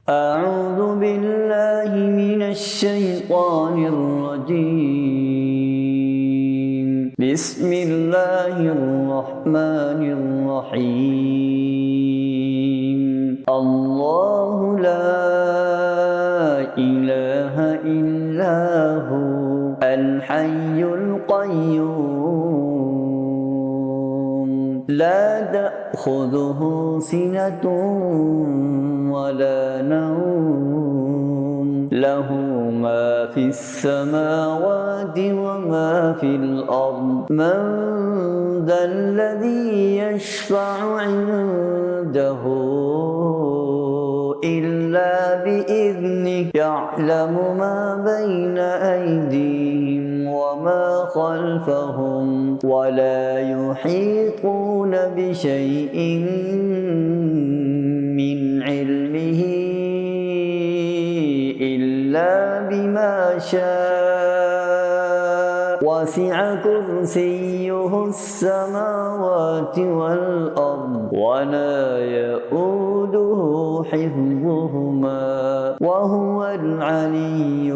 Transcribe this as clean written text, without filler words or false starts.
أعوذ بالله من الشيطان الرجيم. بسم الله الرحمن الرحيم. الله لا إله إلا هو الحي القيوم لا تأخذه سنة ولا نوم له ما في السماوات وما في الأرض من ذا الذي يشفع عنده إلا بإذنه يعلم ما بين أيديهم وما خلفهم ولا يحيطون بشيء من علمه إلا بما شاء وسع كرسيه السماوات والأرض ولا يؤوده حفظهما وهو العلي